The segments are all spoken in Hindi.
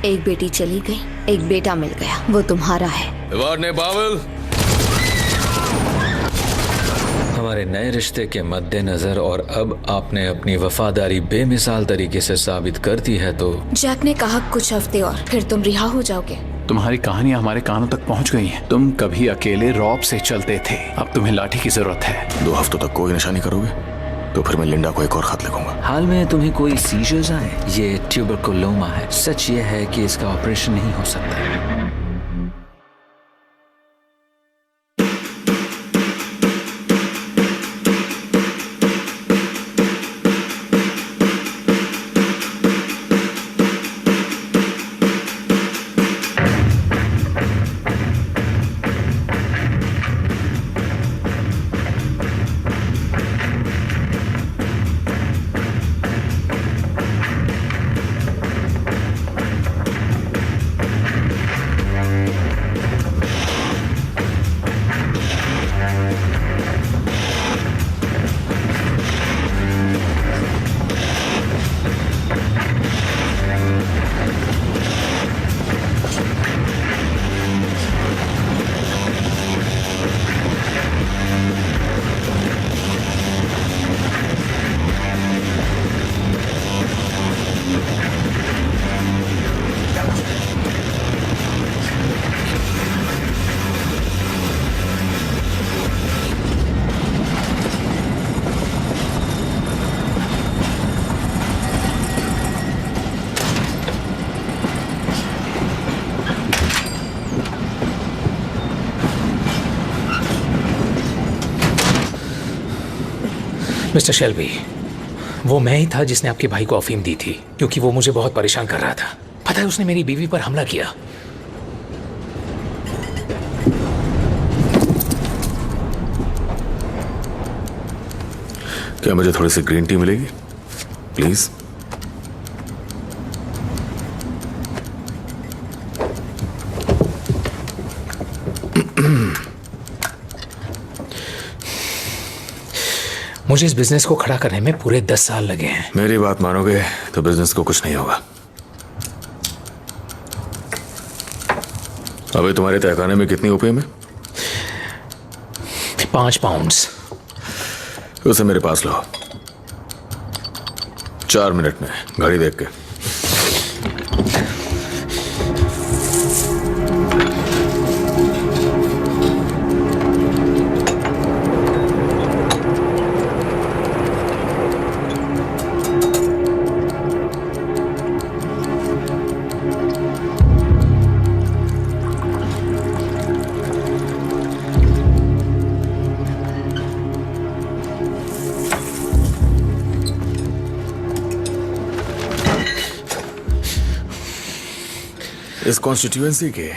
एक बेटी चली गई, एक बेटा मिल गया, वो तुम्हारा है। वार्ने बावल, हमारे नए रिश्ते के मद्देनजर और अब आपने अपनी वफादारी बेमिसाल तरीके से साबित कर दी है तो जैक ने कहा कुछ हफ्ते और फिर तुम रिहा हो जाओगे। तुम्हारी कहानियां हमारे कानों तक पहुंच गई हैं। तुम कभी अकेले रॉब से चलते थे, अब तुम्हें लाठी की जरूरत है। 2 हफ्तों तक कोई नशा नहीं करोगे तो फिर मैं लिंडा को एक और खत लिखूंगा। हाल में तुम्हें कोई सीजर्स आए? ये ट्यूबरकुलोमा है। सच ये है कि इसका ऑपरेशन नहीं हो सकता। मिस्टर शेल्बी, वो मैं ही था जिसने आपके भाई को अफीम दी थी, क्योंकि वो मुझे बहुत परेशान कर रहा था। पता है उसने मेरी बीवी पर हमला किया। क्या मुझे थोड़ी सी ग्रीन टी मिलेगी प्लीज? मुझे इस बिजनेस को खड़ा करने में पूरे 10 साल लगे हैं। मेरी बात मानोगे तो बिजनेस को कुछ नहीं होगा। अभी तुम्हारे तहखाने में कितनी ओपीएम है? 5 पाउंड्स। उसे मेरे पास लो 4 मिनट में, घड़ी देख के। इस कॉन्स्टिट्यूएंसी के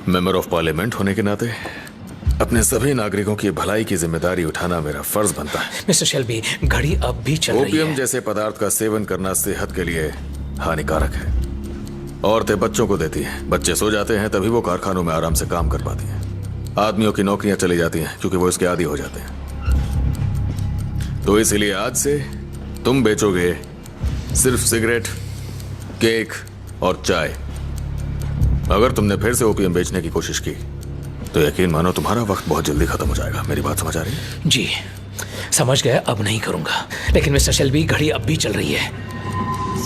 मेंबर ऑफ पार्लियामेंट होने के नाते अपने सभी नागरिकों की भलाई की जिम्मेदारी उठाना मेरा फर्ज बनता है। मिस्टर शेल्बी, घड़ी अब भी चल रही ओपीएम है। जैसे पदार्थ का सेवन करना सेहत के लिए हानिकारक है। औरतें बच्चों को देती हैं, बच्चे सो जाते हैं तभी वो कारखानों में आराम से काम कर पाती हैं। आदमियों की नौकरियां चली जाती हैं क्योंकि वो इसके आदी हो जाते हैं। तो इसलिए आज से तुम बेचोगे सिर्फ सिगरेट, केक और चाय। अगर तुमने फिर से ओपीएम बेचने की कोशिश की तो यकीन मानो तुम्हारा वक्त बहुत जल्दी खत्म हो जाएगा। मेरी बात समझ आ रही है? जी समझ गया, अब नहीं करूंगा। लेकिन मिस्टर शेल्बी, घड़ी अब भी चल रही है।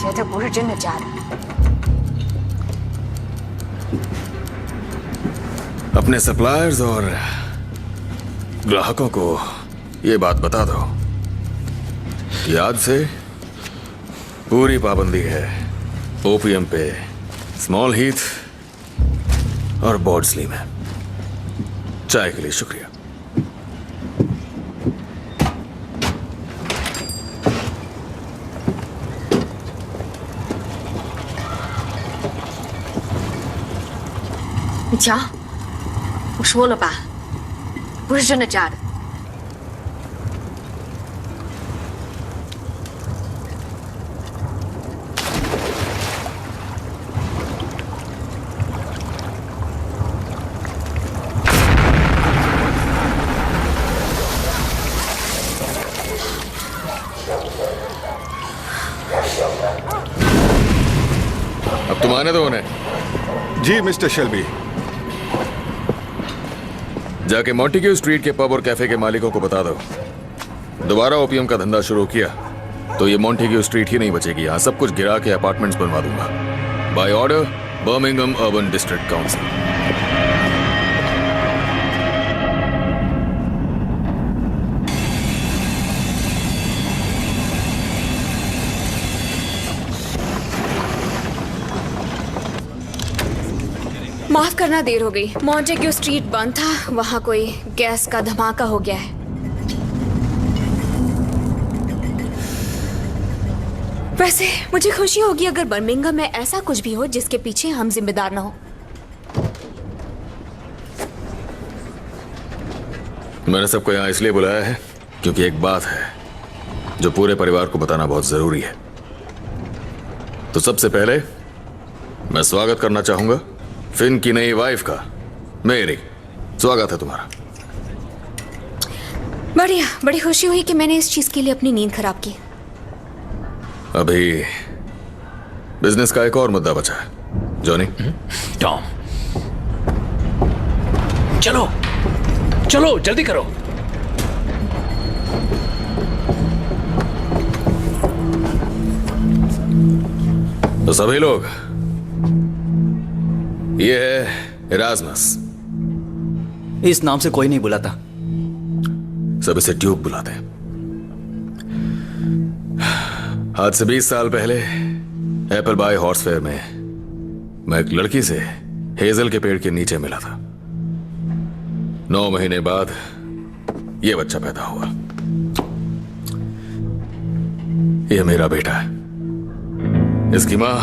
绝对不是真的假的。 अपने सप्लायर्स और ग्राहकों को ये बात बता दो कि आज से पूरी पाबंदी है ओपीएम पे, स्मॉल हीथ और बॉर्डस्ली में। चाय के लिए शुक्रिया।你瞧，我说了吧，不是真的炸的。तुम आने दो उन्हें। जी मिस्टर शेल्बी। जाके मॉन्टेग्यू स्ट्रीट के पब और कैफे के मालिकों को बता दो, दोबारा ओपियम का धंधा शुरू किया तो ये मॉन्टेग्यू स्ट्रीट ही नहीं बचेगी। यहाँ सब कुछ गिरा के अपार्टमेंट्स बनवा दूंगा by order Birmingham urban district council. माफ करना, देर हो गई। मॉन्टेग्यू स्ट्रीट बंद था, वहाँ कोई गैस का धमाका हो गया है। वैसे मुझे खुशी होगी अगर बर्मिंघम में ऐसा कुछ भी हो जिसके पीछे हम जिम्मेदार ना हो। मैंने सबको यहाँ इसलिए बुलाया है क्योंकि एक बात है जो पूरे परिवार को बताना बहुत जरूरी है। तो सबसे पहले मैं स्वागत करना चाहूंगा फिन की नई वाइफ का। मेरी स्वागत है तुम्हारा। बढ़िया, बड़ी खुशी हुई कि मैंने इस चीज के लिए अपनी नींद खराब की। अभी बिजनेस का एक और मुद्दा बचा है। जॉनी, टॉम, चलो चलो जल्दी करो। तो सभी लोग, ये है इराज़मस। इस नाम से कोई नहीं बुलाता। सब इसे ड्यूक बुलाते हैं। आज से 20 साल पहले एप्पल बाय हॉर्स फेयर में मैं एक लड़की से हेजल के पेड़ के नीचे मिला था। 9 महीने बाद यह बच्चा पैदा हुआ। यह मेरा बेटा है। इसकी मां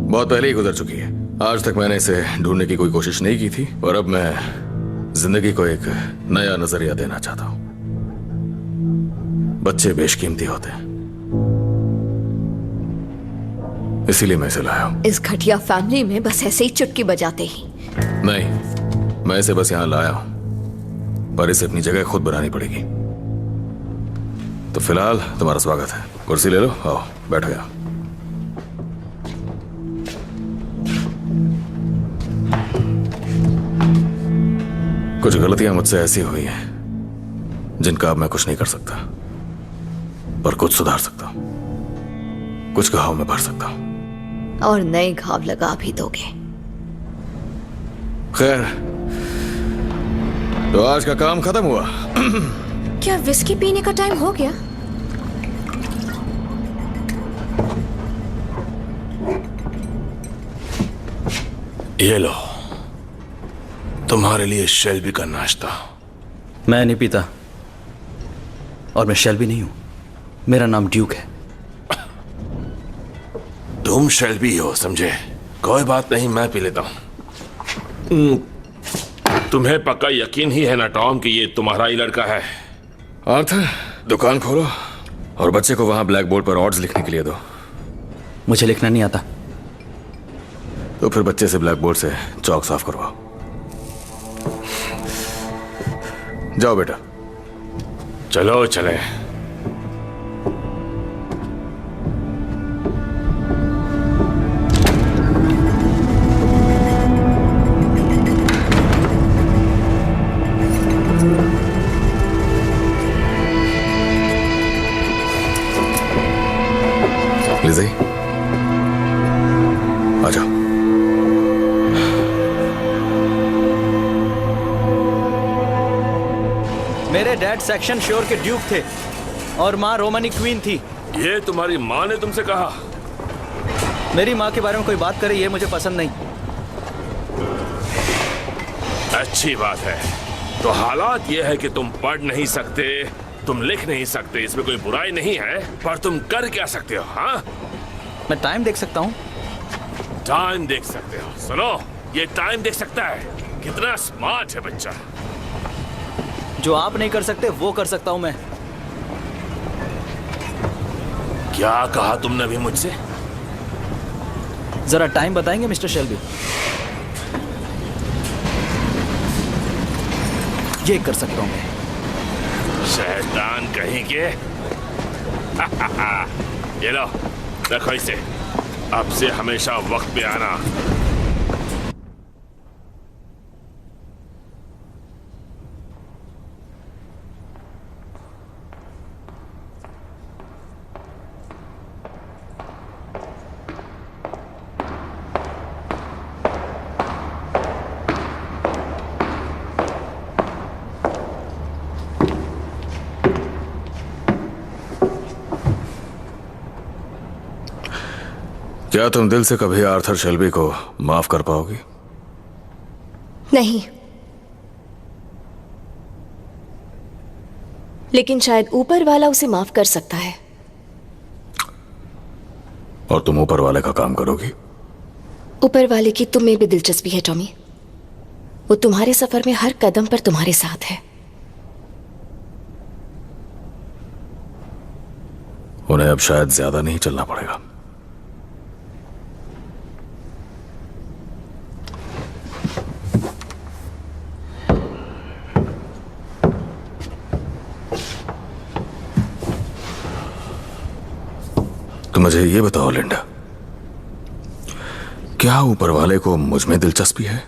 बहुत पहले ही गुजर चुकी है। आज तक मैंने इसे ढूंढने की कोई कोशिश नहीं की थी और अब मैं जिंदगी को एक नया नजरिया देना चाहता हूं। बच्चे बेशकीमती होते हैं, इसीलिए मैं इसे लाया हूं। इस घटिया फैमिली में बस ऐसे ही चुटकी बजाते ही। नहीं, मैं इसे बस यहां लाया हूं, पर इसे अपनी जगह खुद बनानी पड़ेगी। तो फिलहाल तुम्हारा स्वागत है। कुर्सी ले लो, आओ बैठो यहां। कुछ गलतियां मुझसे ऐसी हुई हैं जिनका अब मैं कुछ नहीं कर सकता, पर कुछ सुधार सकता हूं। कुछ घाव में भर सकता हूं और नए घाव लगा भी दोगे। खैर, तो आज का काम खत्म हुआ। क्या विस्की पीने का टाइम हो गया? ये लो, तुम्हारे लिए शेल्बी का नाश्ता। मैं नहीं पीता और मैं शेल्बी नहीं हूं। मेरा नाम ड्यूक है। तुम शेल्बी हो, समझे? कोई बात नहीं, मैं पी लेता हूं। तुम्हें पक्का यकीन ही है ना टॉम कि ये तुम्हारा ही लड़का है? आर्थर, दुकान खोलो और बच्चे को वहां ब्लैक बोर्ड पर ऑर्ड्स लिखने के लिए दो। मुझे लिखना नहीं आता। तो फिर बच्चे से ब्लैक बोर्ड से चौक साफ करवाओ। जाओ बेटा। चलो चले। लिज़ी, आ जाओ। मेरे डैड सेक्शन श्योर के ड्यूक थे और माँ रोमनी क्वीन थी। ये तुम्हारी माँ ने तुमसे कहा? मेरी माँ के बारे में कोई बात करे ये मुझे पसंद नहीं। अच्छी बात है। तो हालात ये है कि तुम पढ़ नहीं सकते, तुम लिख नहीं सकते, इसमें कोई बुराई नहीं है, पर तुम कर क्या सकते हो? हाँ, मैं टाइम देख सकता हूँ। टाइम देख सकते हो? सुनो, ये टाइम देख सकता है। कितना स्मार्ट है बच्चा। जो आप नहीं कर सकते वो कर सकता हूँ मैं। क्या कहा तुमने अभी मुझसे? जरा टाइम बताएंगे मिस्टर शेल्बी? ये कर सकता हूँ मैं। शैतान कहीं के। ये लो, रखो इसे। अब से हमेशा वक्त पे आना। क्या तुम दिल से कभी आर्थर शेल्बी को माफ कर पाओगी? नहीं, लेकिन शायद ऊपर वाला उसे माफ कर सकता है। और तुम ऊपर वाले का काम करोगी? ऊपर वाले की तुम में भी दिलचस्पी है टॉमी। वो तुम्हारे सफर में हर कदम पर तुम्हारे साथ है। उन्हें अब शायद ज्यादा नहीं चलना पड़ेगा। तो मुझे ये बताओ लिंडा, क्या ऊपर वाले को मुझ में दिलचस्पी है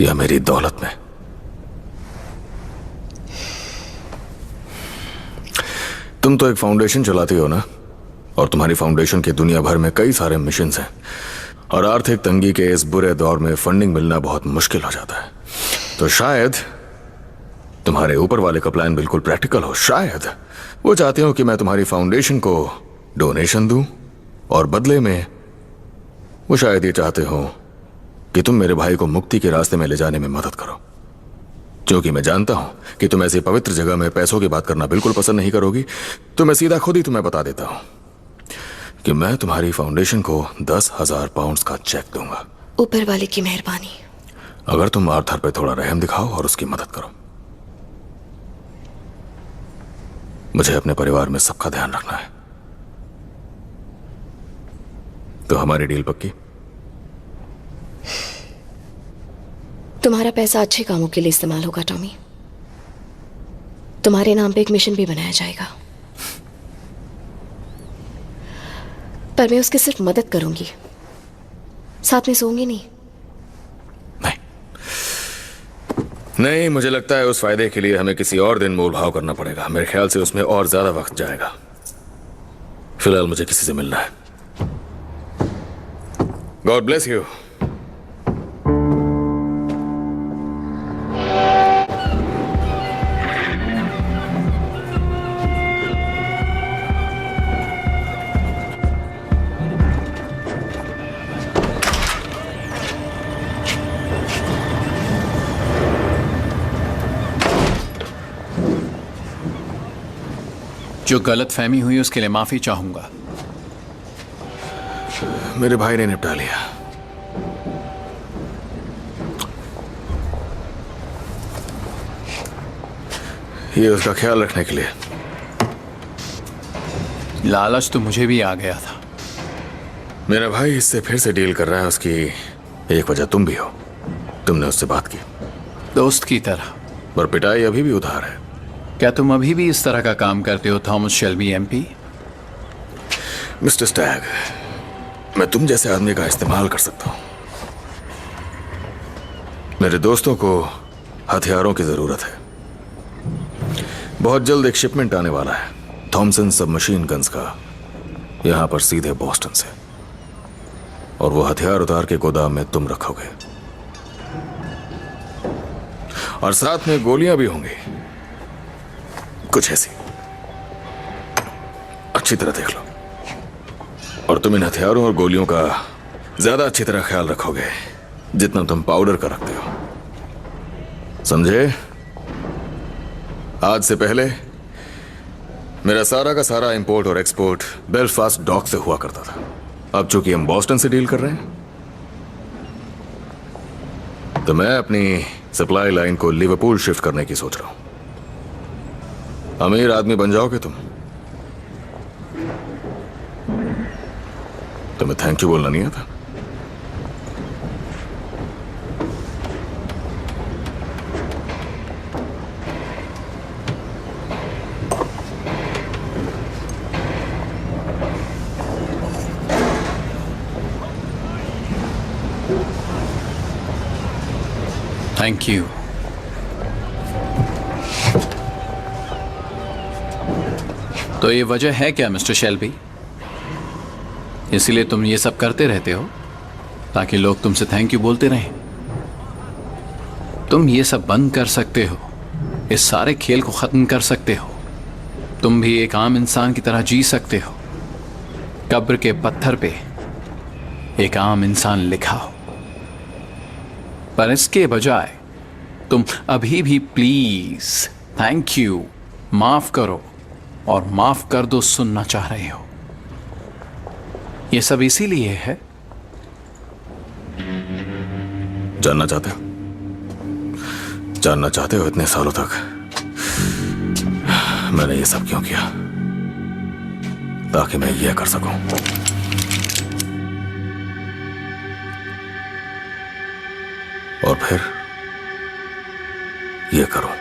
या मेरी दौलत में? तुम तो एक फाउंडेशन चलाती हो ना, और तुम्हारी फाउंडेशन के दुनिया भर में कई सारे मिशंस हैं, और आर्थिक तंगी के इस बुरे दौर में फंडिंग मिलना बहुत मुश्किल हो जाता है। तो शायद तुम्हारे ऊपर वाले का प्लान बिल्कुल प्रैक्टिकल हो। शायद वो चाहते हो कि मैं तुम्हारी फाउंडेशन को डोनेशन दूं, और बदले में वो शायद ये चाहते हो कि तुम मेरे भाई को मुक्ति के रास्ते में ले जाने में मदद करो। क्योंकि मैं जानता हूं कि तुम ऐसी पवित्र जगह में पैसों की बात करना बिल्कुल पसंद नहीं करोगी, तो मैं सीधा खुद ही तुम्हें बता देता हूं कि मैं तुम्हारी फाउंडेशन को 10,000 पाउंड्स का चेक दूंगा। ऊपर वाले की मेहरबानी। अगर तुम आर्थर पे थोड़ा रहम दिखाओ और उसकी मदद करो। मुझे अपने परिवार में सबका ध्यान रखना है। तो हमारी डील पक्की? तुम्हारा पैसा अच्छे कामों के लिए इस्तेमाल होगा टॉमी। तुम्हारे नाम पे एक मिशन भी बनाया जाएगा, पर मैं उसकी सिर्फ मदद करूंगी, साथ में सोऊंगी नहीं। नहीं, मुझे लगता है उस फायदे के लिए हमें किसी और दिन मोल भाव करना पड़ेगा। मेरे ख्याल से उसमें और ज्यादा वक्त जाएगा। फिलहाल मुझे किसी से मिलना है। God bless you. जो गलत फहमी हुई उसके लिए माफी चाहूंगा। मेरे भाई ने निपटा लिया। ये उसका ख्याल रखने के लिए। लालच तो मुझे भी आ गया था। मेरा भाई इससे फिर से डील कर रहा है। उसकी एक वजह तुम भी हो। तुमने उससे बात की दोस्त की तरह। पर पिटाई अभी भी उधार है। क्या तुम अभी भी इस तरह का काम करते हो Thomas Shelby MP? Mister Stag, मैं तुम जैसे आदमी का इस्तेमाल कर सकता हूं। मेरे दोस्तों को हथियारों की जरूरत है। बहुत जल्द एक शिपमेंट आने वाला है थॉमसन सबमशीन गन्स का, यहां पर सीधे बॉस्टन से। और वो हथियार उतार के गोदाम में तुम रखोगे, और साथ में गोलियां भी होंगी, कुछ ऐसी। अच्छी तरह देख लो। और तुम इन हथियारों और गोलियों का ज्यादा अच्छी तरह ख्याल रखोगे जितना तुम पाउडर का रखते हो, समझे? आज से पहले मेरा सारा का सारा इंपोर्ट और एक्सपोर्ट बेलफास्ट डॉक से हुआ करता था। अब चूंकि हम बॉस्टन से डील कर रहे हैं, तो मैं अपनी सप्लाई लाइन को लिवरपूल शिफ्ट करने की सोच रहा हूं। अमीर आदमी बन जाओगे तुम। तुम्हें थैंक यू बोलना नहीं आता? Thank you. तो ये वजह है क्या मिस्टर शेल्बी? इसीलिए तुम ये सब करते रहते हो ताकि लोग तुमसे थैंक यू बोलते रहें? तुम ये सब बंद कर सकते हो, इस सारे खेल को खत्म कर सकते हो। तुम भी एक आम इंसान की तरह जी सकते हो। कब्र के पत्थर पे एक आम इंसान लिखा हो, पर इसके बजाय तुम अभी भी प्लीज, थैंक यू, माफ करो और माफ कर दो सुनना चाह रहे हो। यह सब इसीलिए है। जानना चाहते हो? जानना चाहते हो इतने सालों तक मैंने ये सब क्यों किया? ताकि मैं ये कर सकूं। और फिर ये करूं।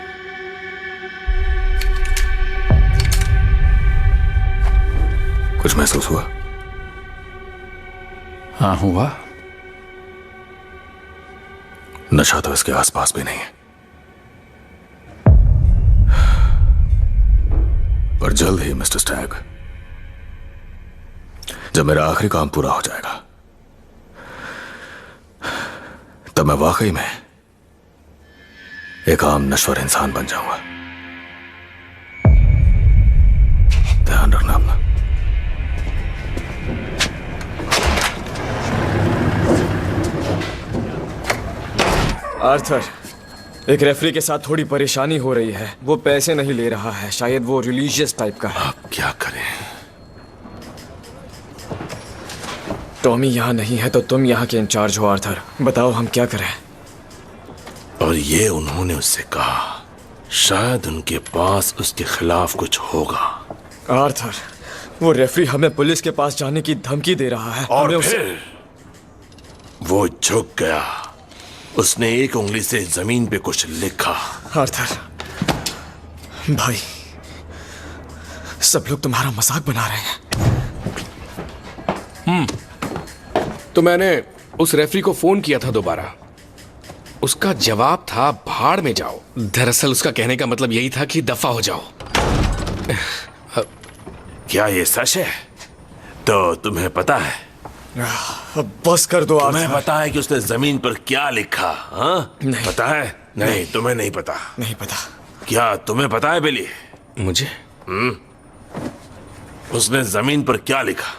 कुछ महसूस हुआ? हाँ, हुआ। नशा तो इसके आसपास भी नहीं है, पर जल्द ही मिस्टर स्टैग, जब मेरा आखिरी काम पूरा हो जाएगा, तब मैं वाकई में एक आम नश्वर इंसान बन जाऊंगा। ध्यान रखना अपना। आर्थर, एक रेफरी के साथ थोड़ी परेशानी हो रही है। वो पैसे नहीं ले रहा है, शायद वो रिलीजियस टाइप का है। अब क्या करें? टॉमी यहाँ नहीं है तो तुम यहाँ के इंचार्ज हो आर्थर। बताओ हम क्या करें? और ये उन्होंने उससे कहा, शायद उनके पास उसके खिलाफ कुछ होगा। आर्थर, वो रेफरी हमें पुलिस के पास जाने की धमकी दे रहा है। और फिर वो झुक गया। उसने एक उंगली से जमीन पे कुछ लिखा। आर्थर भाई, सब लोग तुम्हारा मजाक बना रहे हैं। तो मैंने उस रेफरी को फोन किया था दोबारा। उसका जवाब था भाड़ में जाओ। दरअसल उसका कहने का मतलब यही था कि दफा हो जाओ। क्या ये सच है? तो तुम्हें पता है? अब बस कर दो आर्थर। तुम्हें पता है कि उसने जमीन पर क्या लिखा? हाँ, नहीं। पता है? नहीं, तुम्हें नहीं पता। नहीं पता। क्या तुम्हें पता है बिली? मुझे उसने जमीन पर क्या लिखा?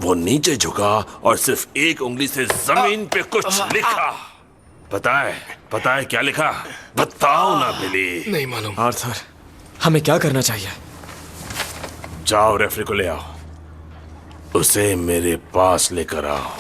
वो नीचे झुका और सिर्फ एक उंगली से जमीन पे कुछ लिखा। पता है? पता है क्या लिखा? बताओ ना बिली। नहीं मालूम। आर्थर, हमें क्या करना चाहिए? जाओ रेफरी को ले आओ, उसे मेरे पास लेकर आओ।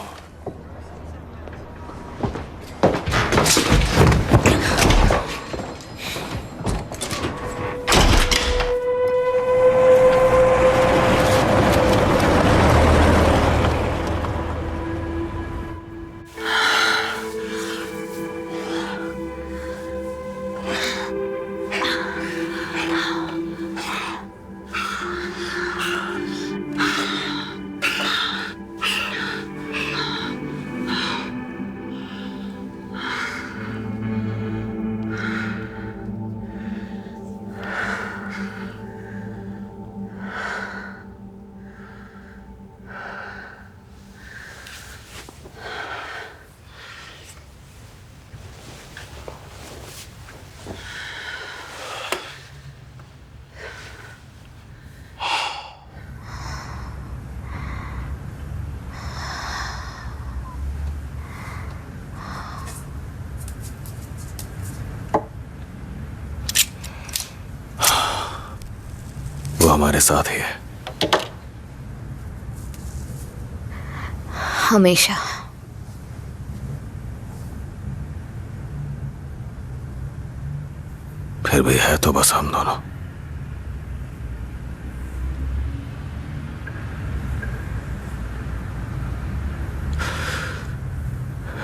हमारे साथ ही है हमेशा। फिर भी है तो बस हम दोनों।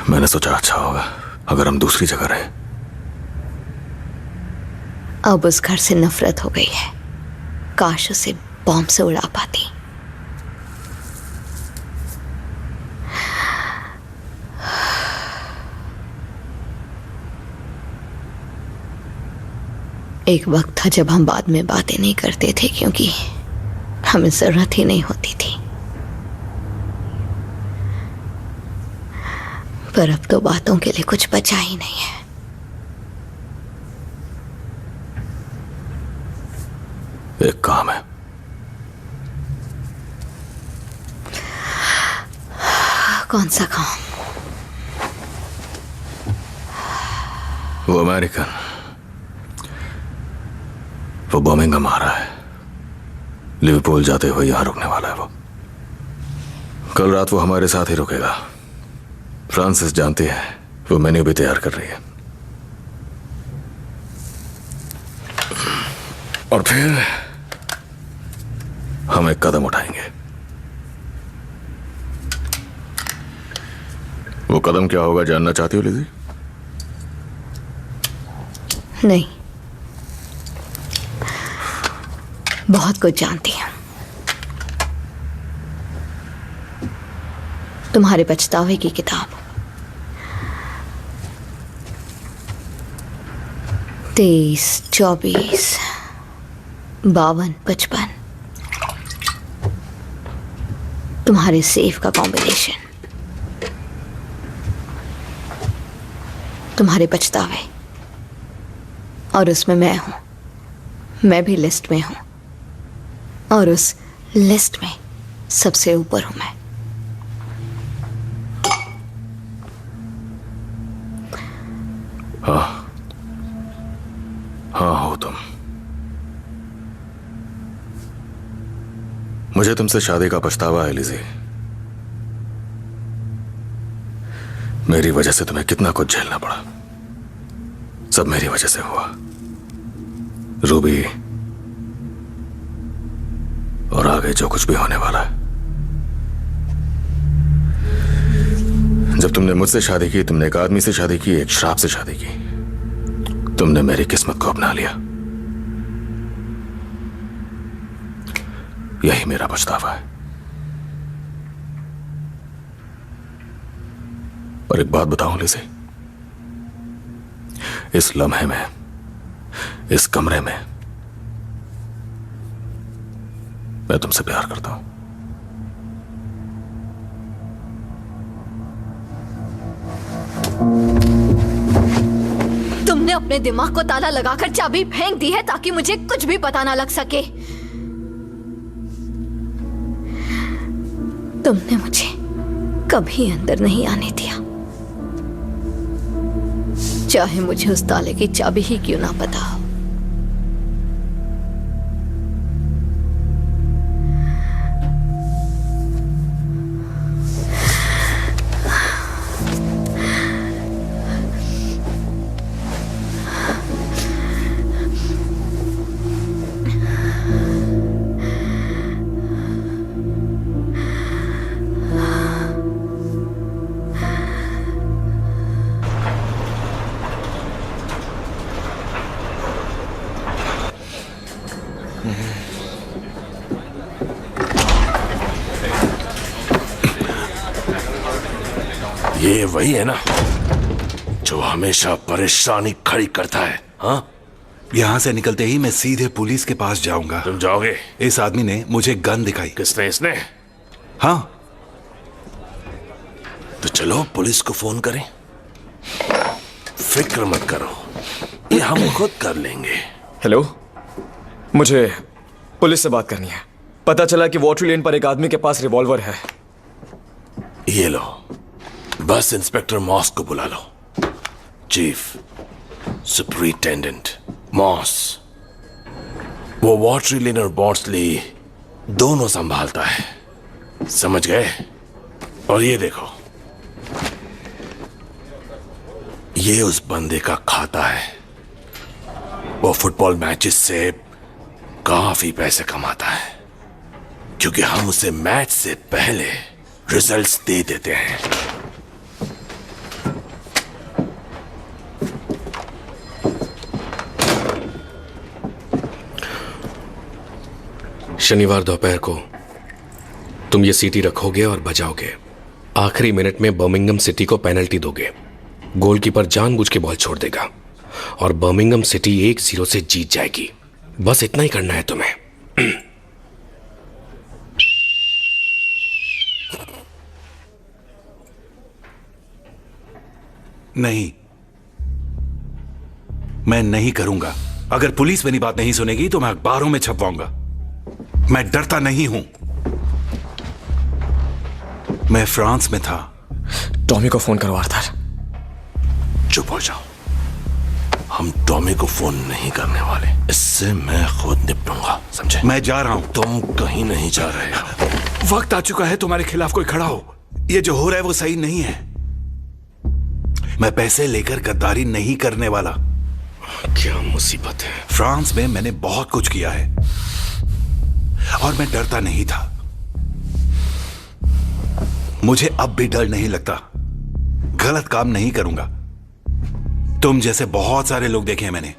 मैंने सोचा अच्छा होगा अगर हम दूसरी जगह रहे। अब उस घर से नफरत हो गई है। काश उसे बॉम्ब से उड़ा पाती। एक वक्त था जब हम बाद में बातें नहीं करते थे क्योंकि हमें जरूरत ही नहीं होती थी, पर अब तो बातों के लिए कुछ बचा ही नहीं है। एक काम है। कौन सा काम? वो अमेरिकन, वो बर्मिंघम आ रहा है। लिवरपूल जाते हुए यहां रुकने वाला है। वो कल रात वो हमारे साथ ही रुकेगा। फ्रांसिस जानती है, वो मेन्यू भी तैयार कर रही है। और फिर हम एक कदम उठाएंगे। वो कदम क्या होगा जानना चाहती हो लिज़ी? नहीं, बहुत कुछ जानती हूं। तुम्हारे पछतावे की किताब 23, 24, 52, 55, तुम्हारे सेफ का कॉम्बिनेशन, तुम्हारे पछतावे, और उसमें मैं हूं। मैं भी लिस्ट में हूं, और उस लिस्ट में सबसे ऊपर हूं मैं। हाँ हाँ हो तुम। मुझे तुमसे शादी का पछतावा है लिज़ी। मेरी वजह से तुम्हें कितना कुछ झेलना पड़ा। सब मेरी वजह से हुआ। रूबी और आगे जो कुछ भी होने वाला है। जब तुमने मुझसे शादी की, तुमने एक आदमी से शादी की, एक श्राप से शादी की। तुमने मेरी किस्मत को अपना लिया। यही मेरा पछतावा है। और एक बात बताऊं लिज़ी, इस लम्हे में, इस कमरे में मैं तुमसे प्यार करता हूं। तुमने अपने दिमाग को ताला लगाकर चाबी फेंक दी है ताकि मुझे कुछ भी पता ना लग सके। तुमने मुझे कभी अंदर नहीं आने दिया, चाहे मुझे उस ताले की चाबी ही क्यों ना पता हो। ये वही है ना जो हमेशा परेशानी खड़ी करता है? हाँ, यहाँ से निकलते ही मैं सीधे पुलिस के पास जाऊंगा। तुम जाओगे? इस आदमी ने मुझे गन दिखाई। किसने? इसने? हाँ। तो चलो पुलिस को फोन करें। फिक्र मत करो, ये हम खुद कर लेंगे। हेलो, मुझे पुलिस से बात करनी है। पता चला कि वॉटरी लेन पर एक आदमी के पास रिवॉल्वर है। ये लो, बस इंस्पेक्टर मॉस को बुला लो। Chief superintendent moss. वो वॉटरी लेन और बॉर्ड्सली दोनों संभालता है, समझ गए? और ये देखो, ये उस बंदे का खाता है। वो फुटबॉल मैचेस से काफी पैसे कमाता है क्योंकि हम उसे मैच से पहले रिजल्ट्स दे देते हैं। शनिवार दोपहर को तुम ये सीटी रखोगे और बजाओगे। आखिरी मिनट में बर्मिंघम सिटी को पेनल्टी दोगे। गोलकीपर जानबूझ के बॉल छोड़ देगा और बर्मिंघम सिटी 1-0 से जीत जाएगी। बस इतना ही करना है तुम्हें। नहीं, मैं नहीं करूंगा। अगर पुलिस मेरी बात नहीं सुनेगी तो मैं अखबारों में छपवाऊंगा। मैं डरता नहीं हूं। मैं फ्रांस में था। टॉमी को फोन करो आर्थर। चुप हो जाओ। हम टॉमी को फोन नहीं करने वाले। इससे मैं खुद निपटूंगा, समझे? मैं जा रहा हूं। तुम कहीं नहीं जा रहे हो। वक्त आ चुका है तुम्हारे खिलाफ कोई खड़ा हो। ये जो हो रहा है वो सही नहीं है। मैं पैसे लेकर गद्दारी नहीं करने वाला। क्या मुसीबत है। फ्रांस में मैंने बहुत कुछ किया है और मैं डरता नहीं था। मुझे अब भी डर नहीं लगता। गलत काम नहीं करूंगा। तुम जैसे बहुत सारे लोग देखे हैं मैंने।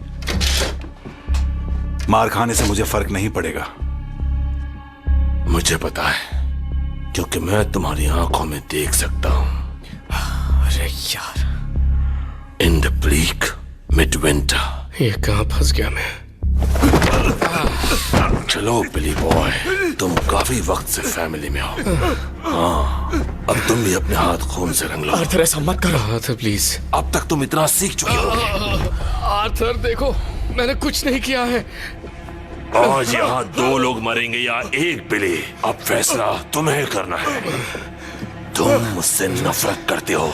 मार खाने से मुझे फर्क नहीं पड़ेगा। मुझे पता है, क्योंकि मैं तुम्हारी आंखों में देख सकता हूं। अरे यार। In the bleak midwinter. ये कहां फंस गया मैं। चलो बिली बॉय, तुम काफी वक्त से फैमिली में हो। हाँ, अब तुम भी अपने हाथ खून से रंग लो। आर्थर ऐसा मत करो। Arthur please. अब तक तुम इतना सीख चुके हो। आर्थर देखो, मैंने कुछ नहीं किया है। आज यहाँ 2 लोग मरेंगे या 1 बिली, अब फैसला तुम्हें करना है। तुम मुझसे नफरत करते हो।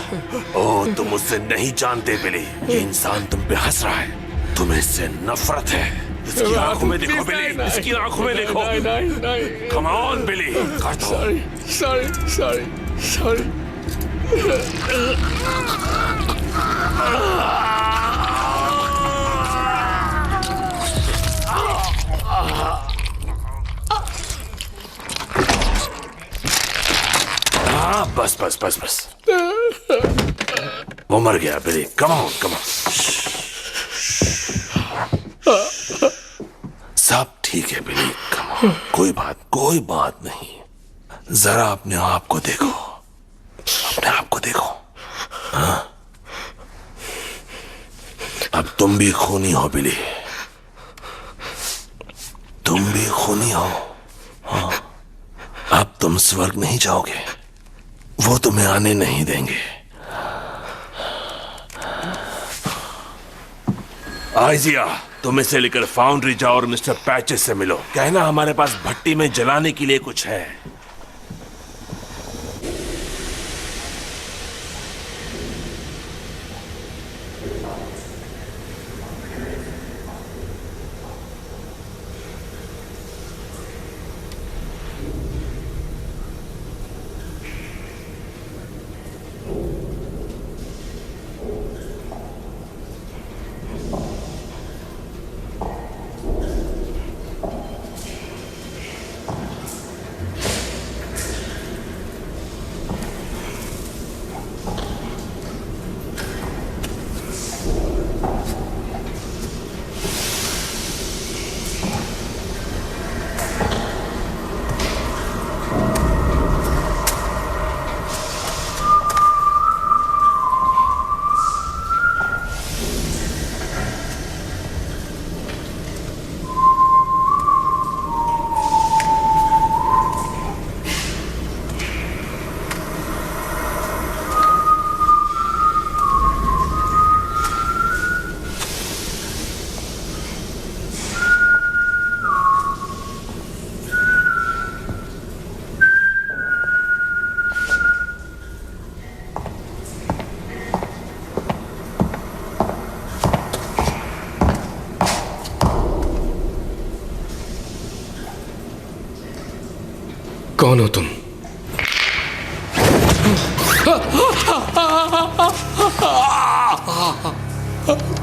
ओ, तुम मुझसे नहीं जानते बिली। ये इंसान तुम पे हंस रहा है। तुम्हें इससे नफरत है। इसकी आंखों में देखो बिली, इसकी आंखों में देखो। नहीं। कम ऑन बिली, कर दो। सॉरी। हाँ, बस। वो मर गया बिली। Come on. सब ठीक है बिली, कम ऑन। कोई बात नहीं। जरा अपने आप को देखो। हाँ? अब तुम भी खूनी हो बिली। तुम भी खूनी हो। हाँ? अब तुम स्वर्ग नहीं जाओगे। वो तुम्हें आने नहीं देंगे। आइजिया, तुम इसे लेकर फाउंड्री जाओ और मिस्टर पैचेस से मिलो। कहना हमारे पास भट्टी में जलाने के लिए कुछ है। कौन हो तुम?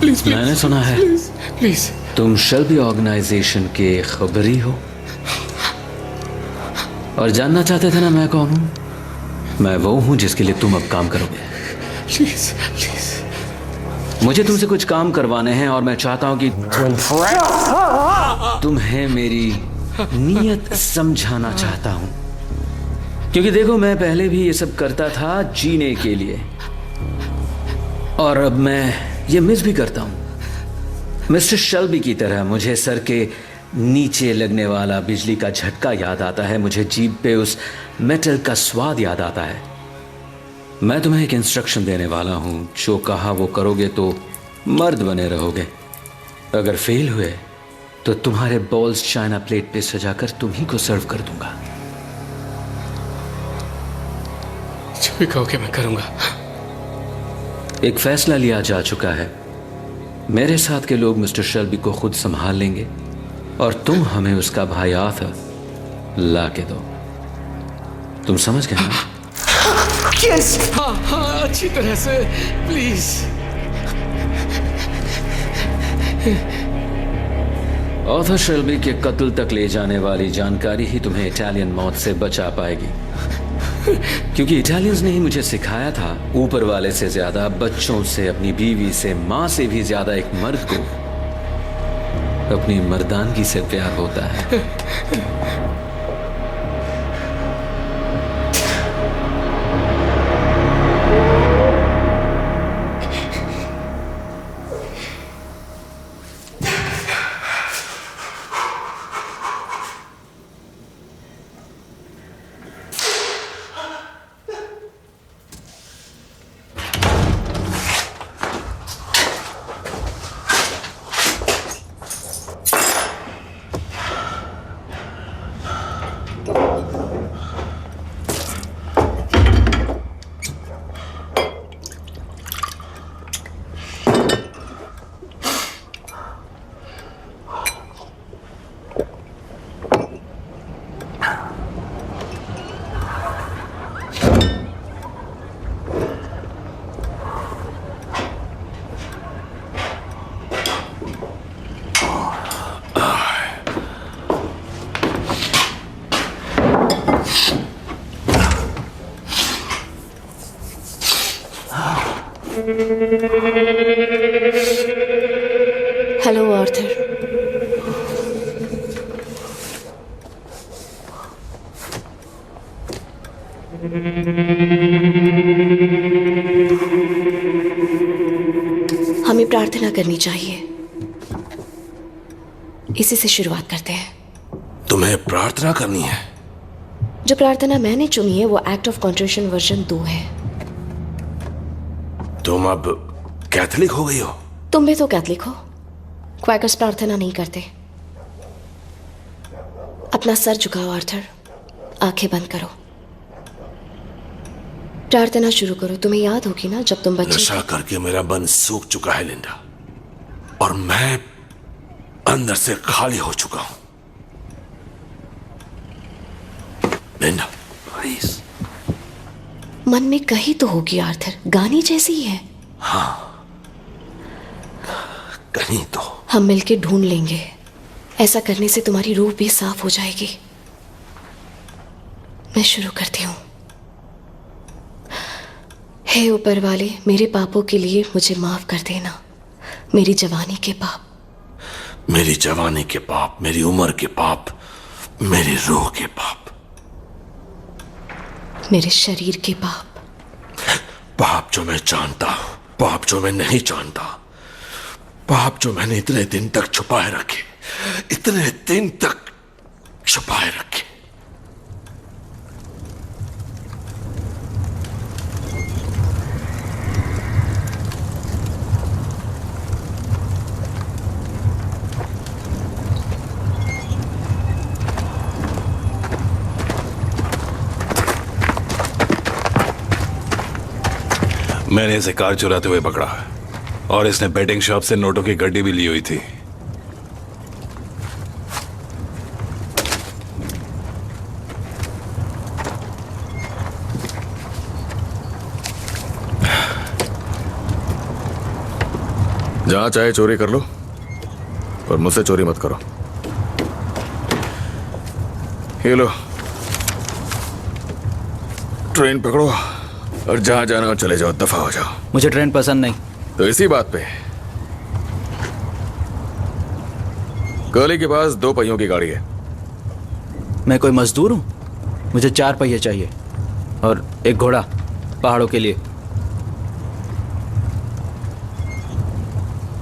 प्लीज मैंने सुना है प्लीज तुम शेल्बी ऑर्गेनाइजेशन के खबरी हो और जानना चाहते थे ना मैं कौन हूं? मैं वो हूं जिसके लिए तुम अब काम करोगे। प्लीज मुझे तुमसे कुछ काम करवाने हैं और मैं चाहता हूं कि तुम्हें मेरी नीयत समझाना चाहता हूं, क्योंकि देखो मैं पहले भी ये सब करता था जीने के लिए और अब मैं ये मिस भी करता हूं। मिस्टर शेल्बी की तरह मुझे सर के नीचे लगने वाला बिजली का झटका याद आता है। मुझे जीभ पे उस मेटल का स्वाद याद आता है। मैं तुम्हें एक इंस्ट्रक्शन देने वाला हूं, जो कहा वो करोगे तो मर्द बने रहोगे। अगर फेल हुए तो तुम्हारे बॉल्स चाइना प्लेट पे सजाकर तुम्ही को सर्व कर दूंगा। जो भी कहोगे मैं करूंगा। एक फैसला लिया जा चुका है। मेरे साथ के लोग मिस्टर शेल्बी को खुद संभाल लेंगे और तुम हमें उसका भाई आर्थर ला के दो। तुम समझ गए ना? हाँ हाँ, अच्छी तरह से प्लीज। आर्थर शेल्बी के कत्ल तक ले जाने वाली जानकारी ही तुम्हें इटालियन मौत से बचा पाएगी, क्योंकि इटालियंस ने ही मुझे सिखाया था ऊपर वाले से ज्यादा, बच्चों से, अपनी बीवी से, माँ से भी ज्यादा एक मर्द को अपनी मर्दानगी से प्यार होता है। Hello Arthur. हमें प्रार्थना करनी चाहिए। इसी से शुरुआत करते हैं। तुम्हें प्रार्थना करनी है? जो प्रार्थना मैंने चुनी है वो एक्ट ऑफ कॉन्ट्रिशन वर्जन 2 है। तुम अब कैथोलिक हो गई हो? तुम भी तो कैथलिक हो। क्वैकर्स प्रार्थना नहीं करते। अपना सर झुकाओ आर्थर, आंखें बंद करो, प्रार्थना शुरू करो। तुम्हें याद होगी ना जब तुम बच्चे नशा करके मेरा मन सूख चुका है लिंडा, और मैं अंदर से खाली हो चुका हूं। लिंडा प्लीज। मन में कहीं तो होगी आर्थर, गानी जैसी ही है। हाँ, कहीं तो। हम मिलके ढूंढ लेंगे। ऐसा करने से तुम्हारी रूह भी साफ हो जाएगी। मैं शुरू करती हूं। हे ऊपर वाले, मेरे पापों के लिए मुझे माफ कर देना। मेरी जवानी के पाप, मेरी जवानी के पाप, मेरी उम्र के पाप, मेरी रूह के पाप, मेरे शरीर के पाप, पाप जो मैं जानता हूं, पाप जो मैं नहीं जानता, पाप जो मैंने इतने दिन तक छुपाए रखे, इतने दिन तक छुपाए रखे। मैंने इसे कार चुराते हुए पकड़ा और इसने बेटिंग शॉप से नोटों की गड्डी भी ली हुई थी। जहां चाहे चोरी कर लो, पर मुझसे चोरी मत करो। ये लो, ट्रेन पकड़ो और जहां जाना हो चले जाओ, दफा हो जाओ। मुझे ट्रेन पसंद नहीं। तो इसी बात पे गली के पास 2 पहियों की गाड़ी है। मैं कोई मजदूर हूँ? मुझे 4 पहिए चाहिए और एक घोड़ा पहाड़ों के लिए।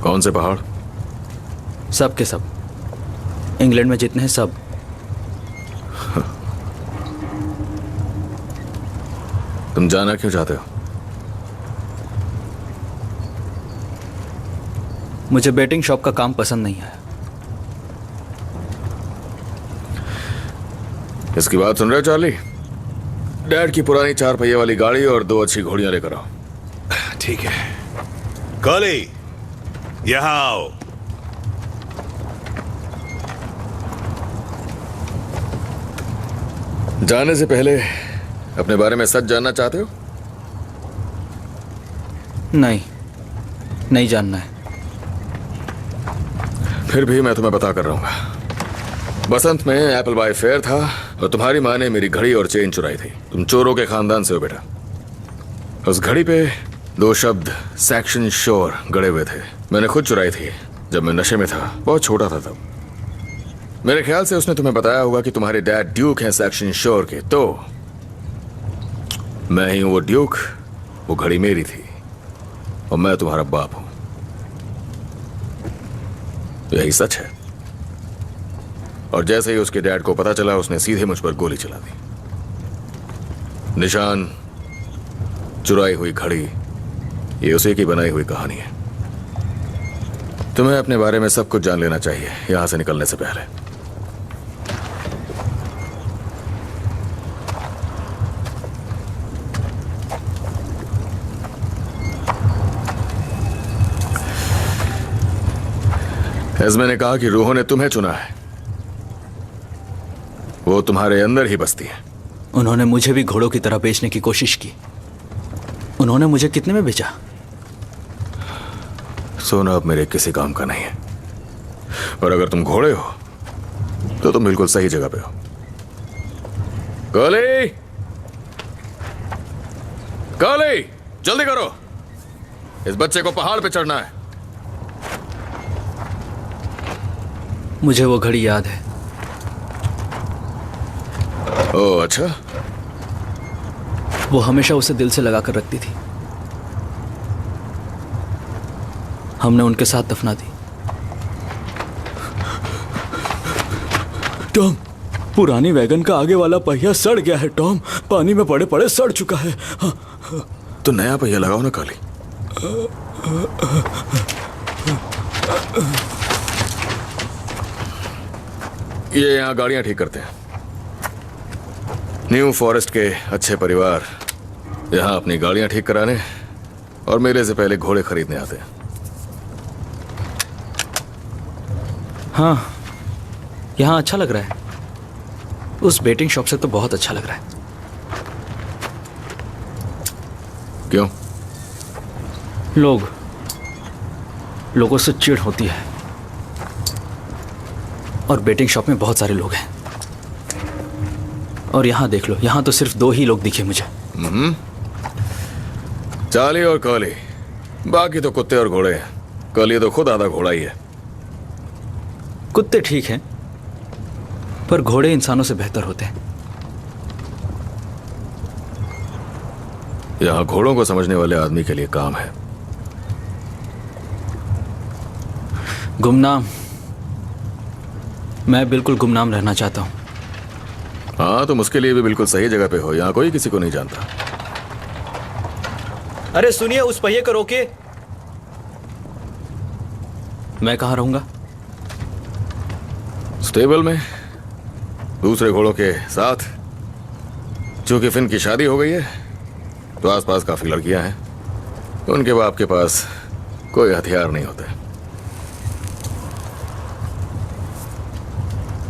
कौन से पहाड़? सब के सब, इंग्लैंड में जितने हैं सब। तुम जाना क्यों चाहते हो? मुझे बेटिंग शॉप का काम पसंद नहीं है। इसकी बात सुन रहे हो चार्ली? डैड की पुरानी 4 पहिए वाली गाड़ी और 2 अच्छी घोड़ियां लेकर आओ। ठीक है। कॉली, यहां आओ। जाने से पहले अपने बारे में सच जानना चाहते हो? नहीं जानना है। फिर भी मैं तुम्हें बता कर रहूंगा। बसंत में एप्पल बाय फेयर था और तुम्हारी माँ ने मेरी घड़ी और चेन चुराई थी। तुम चोरों के खानदान से हो बेटा। उस घड़ी पे 2 शब्द सेक्शन श्योर गड़े हुए थे। मैंने खुद चुराई थी जब मैं नशे में था, बहुत छोटा था तब। मेरे ख्याल से उसने तुम्हें बताया होगा कि तुम्हारे डैड ड्यूक हैं सेक्शन श्योर के, तो मैं ही हूं वो ड्यूक। वो घड़ी मेरी थी और मैं तुम्हारा बाप हूं। यही सच है। और जैसे ही उसके डैड को पता चला, उसने सीधे मुझ पर गोली चला दी। निशान, चुराई हुई घड़ी, ये उसी की बनाई हुई कहानी है। तुम्हें अपने बारे में सब कुछ जान लेना चाहिए यहां से निकलने से पहले। एस्मे ने कहा कि रूहों ने तुम्हें चुना है। वो तुम्हारे अंदर ही बसती है। उन्होंने मुझे भी घोड़ों की तरह बेचने की कोशिश की। उन्होंने मुझे कितने में बेचा? सोना अब मेरे किसी काम का नहीं है। और अगर तुम घोड़े हो तो तुम बिल्कुल सही जगह पे हो। गोली, गोली, जल्दी करो। इस बच्चे को पहाड़ पे चढ़ना है। मुझे वो घड़ी याद है। ओह अच्छा। वो हमेशा उसे दिल से लगा कर रखती थी। हमने उनके साथ दफना दी। टॉम, पुरानी वैगन का आगे वाला पहिया सड़ गया है टॉम। पानी में पड़े पड़े सड़ चुका है। हाँ। तो नया पहिया लगाओ ना काली। ये यहाँ गाड़ियां ठीक करते हैं। न्यू फॉरेस्ट के अच्छे परिवार यहाँ अपनी गाड़ियां ठीक कराने और मेले से पहले घोड़े खरीदने आते हैं। हाँ, यहाँ अच्छा लग रहा है। उस बेटिंग शॉप से तो बहुत अच्छा लग रहा है। क्यों? लोगों से चिढ़ होती है। और बेटिंग शॉप में बहुत सारे लोग हैं। और यहाँ देख लो, यहाँ तो सिर्फ 2 ही लोग दिखे मुझे। चार्ली और कॉली, बाकी तो कुत्ते और घोड़े हैं। कॉली तो खुद आधा घोड़ा ही है। कुत्ते ठीक हैं, पर घोड़े इंसानों से बेहतर होते हैं। यहाँ घोड़ों को समझने वाले आदमी के लिए काम है। गुमनाम, मैं बिल्कुल गुमनाम रहना चाहता हूँ। हाँ, तुम उसके लिए भी बिल्कुल सही जगह पे हो। यहाँ कोई किसी को नहीं जानता। अरे सुनिए, उस पहिए को रोकिए। मैं कहाँ रहूंगा? स्टेबल में, दूसरे घोड़ों के साथ। चूंकि फिन की शादी हो गई है तो आसपास काफी लड़कियां हैं। उनके बाप के पास कोई हथियार नहीं होते।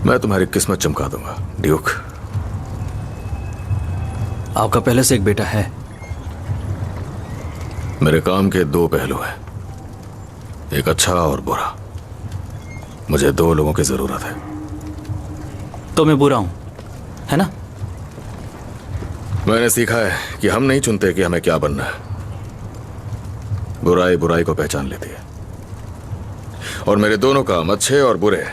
मैं तुम्हारी किस्मत चमका दूंगा ड्यूक। आपका पहले से एक बेटा है। मेरे काम के 2 पहलू हैं, एक अच्छा और बुरा। मुझे 2 लोगों की जरूरत है। तो मैं बुरा हूं, है ना? मैंने सीखा है कि हम नहीं चुनते कि हमें क्या बनना है। बुराई बुराई को पहचान लेती है। और मेरे दोनों काम, अच्छे और बुरे,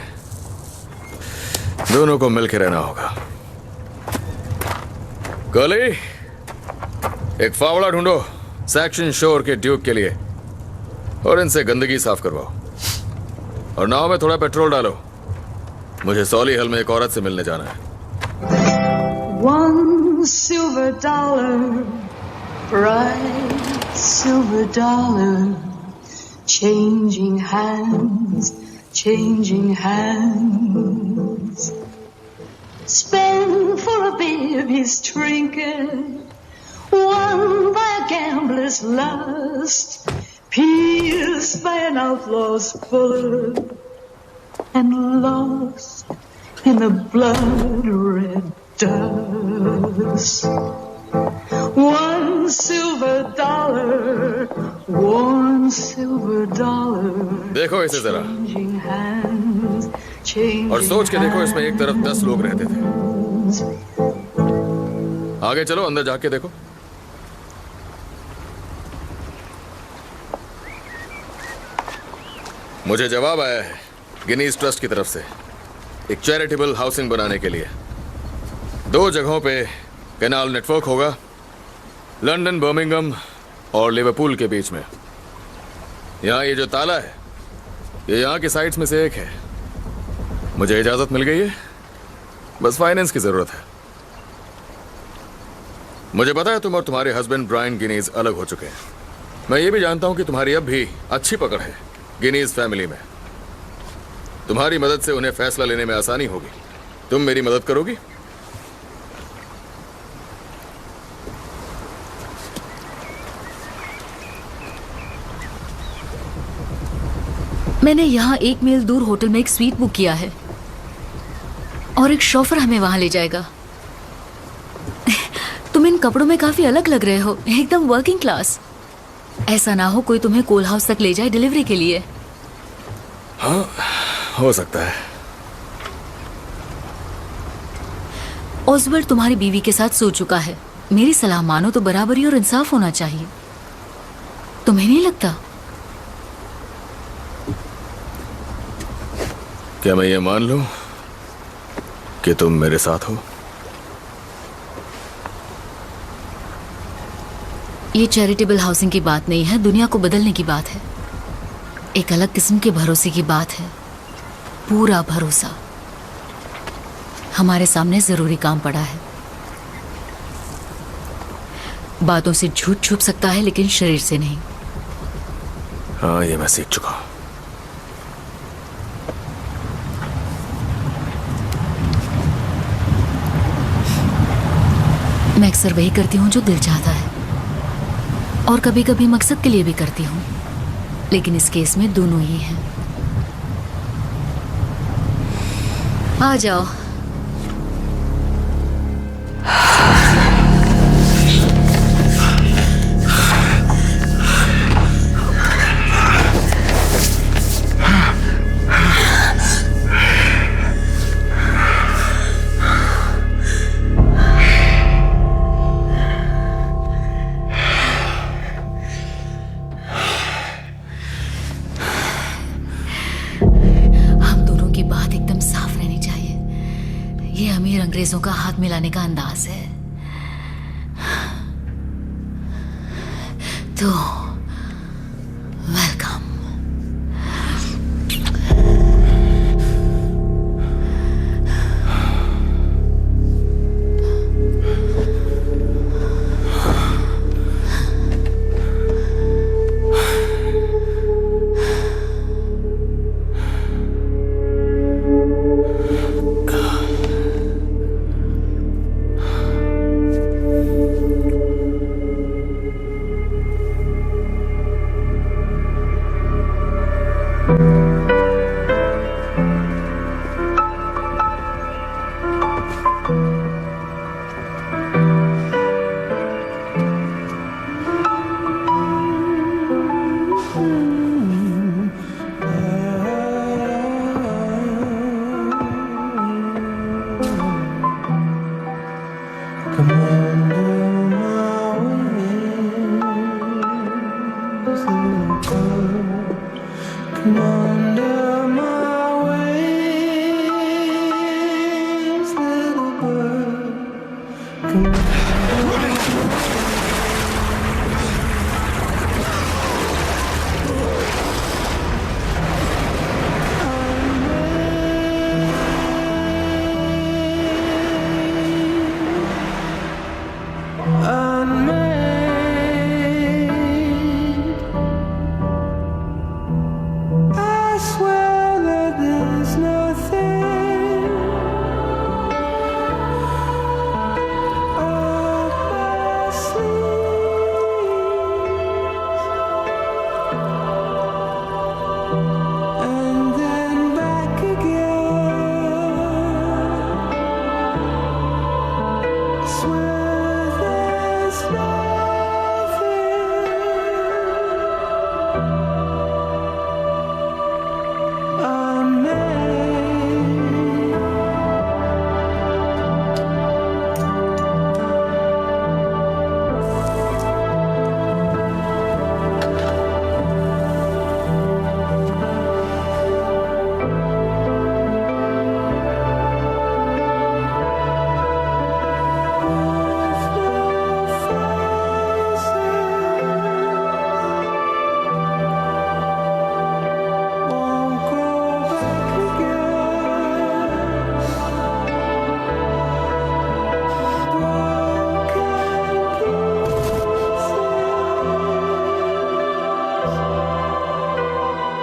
दोनों को मिलकर रहना होगा। कॉली, एक फावड़ा ढूंढो सेक्शन शोर के ड्यूक के लिए और इनसे गंदगी साफ करवाओ। और नाव में थोड़ा पेट्रोल डालो। मुझे सॉलीहल में एक औरत से मिलने जाना है। $1 silver, bright silver dollar, changing hands, spent for a baby's trinket, won by a gambler's lust, pierced by an outlaw's bullet, and lost in the blood-red dust. $1 silver, $1 silver. देखो इसे जरा और सोच के देखो, इसमें एक तरफ 10 लोग रहते थे। आगे चलो, अंदर जाके देखो। मुझे जवाब आया है गिनीज ट्रस्ट की तरफ से एक चैरिटेबल हाउसिंग बनाने के लिए। 2 जगहों पे कैनाल नेटवर्क होगा, लंदन, बर्मिंघम और लिवरपूल के बीच में। यहाँ ये जो ताला है, ये यहाँ की साइट्स में से एक है। मुझे इजाजत मिल गई है, बस फाइनेंस की जरूरत है। मुझे पता है तुम और तुम्हारे हस्बैंड ब्रायन गिनीज अलग हो चुके हैं। मैं ये भी जानता हूं कि तुम्हारी अब भी अच्छी पकड़ है गिनीज फैमिली में। तुम्हारी मदद से उन्हें फैसला लेने में आसानी होगी। तुम मेरी मदद करोगी? मैंने यहाँ 1 मील दूर होटल में एक स्वीट बुक किया है और एक शॉफर हमें वहां ले जाएगा। तुम इन कपड़ों में काफी अलग लग रहे हो, एकदम वर्किंग क्लास। ऐसा ना हो कोई तुम्हें कोल हाउस तक ले जाए डिलीवरी के लिए। हाँ, हो सकता है। ऑसवर्ड तुम्हारी बीवी के साथ सो चुका है। मेरी सलाह मानो तो बराबरी और इंसाफ होना चाहिए। तुम्हें नहीं लगता? क्या मैं ये मान लूं कि तुम मेरे साथ हो? ये चैरिटेबल हाउसिंग की बात नहीं है, दुनिया को बदलने की बात है। एक अलग किस्म के भरोसे की बात है, पूरा भरोसा। हमारे सामने जरूरी काम पड़ा है। बातों से झूठ छुप सकता है लेकिन शरीर से नहीं। हाँ, ये मैं सीख चुका हूं। मैं अक्सर वही करती हूँ जो दिल चाहता है, और कभी कभी मकसद के लिए भी करती हूँ, लेकिन इस केस में दोनों ही हैं। आ जाओ। अंग्रेजों का हाथ मिलाने का अंदाज है। तो वेलकम।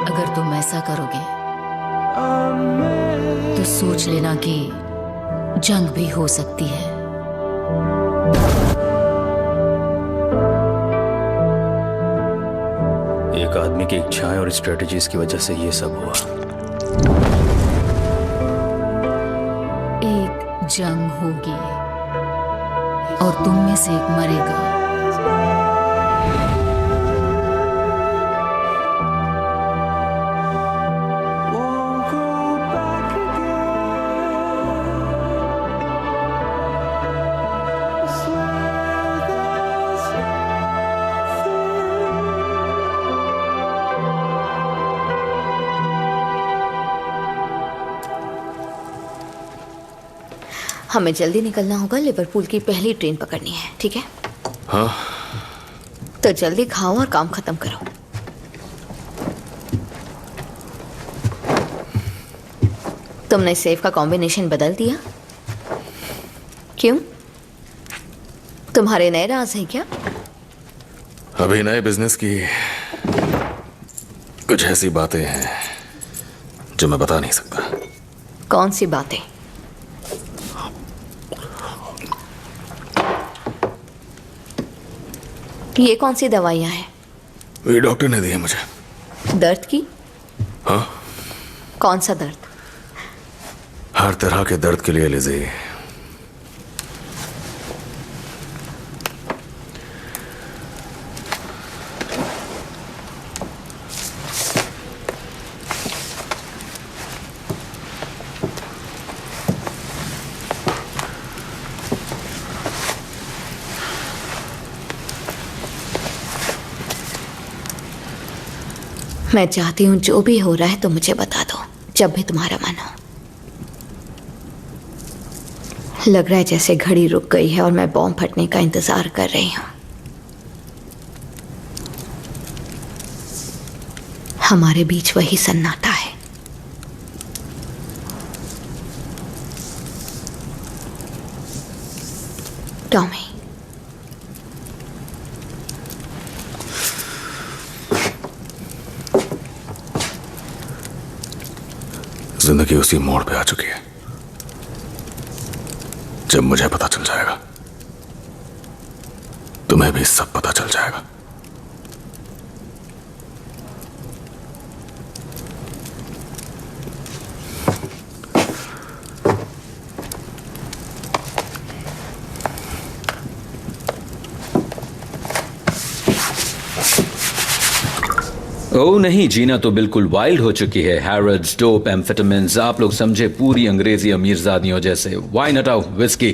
अगर तुम ऐसा करोगे तो सोच लेना कि जंग भी हो सकती है। एक आदमी की इच्छाएं और स्ट्रेटजीज की वजह से ये सब हुआ। एक जंग होगी और तुम में से एक मरेगा। हमें जल्दी निकलना होगा, लिवरपूल की पहली ट्रेन पकड़नी है, ठीक है? हाँ। तो जल्दी खाओ और काम खत्म करो। तुमने सेफ का कॉम्बिनेशन बदल दिया? क्यों? तुम्हारे नए राज हैं क्या? अभी नए बिजनेस की कुछ ऐसी बातें हैं जो मैं बता नहीं सकता। कौन सी बातें? ये कौन सी दवाइयाँ हैं? ये डॉक्टर ने दी है मुझे। दर्द की? हाँ। कौन सा दर्द? हर तरह के दर्द के लिए लिजी। मैं चाहती हूं जो भी हो रहा है तो मुझे बता दो, जब भी तुम्हारा मन हो। लग रहा है जैसे घड़ी रुक गई है और मैं बॉम्ब फटने का इंतजार कर रही हूं। हमारे बीच वही सन्नाटा है। टॉमी, जिंदगी उसी मोड़ पे आ चुकी है जब मुझे पता चल जाएगा, तुम्हें भी सब पता चल जाएगा। ओ नहीं, जीना तो बिल्कुल वाइल्ड हो चुकी है। हैरोड्स, डोप, एम्फेटामिन्स, आप लोग समझे, पूरी अंग्रेजी अमीरजादियों जैसे। वाइन हटाओ, विस्की।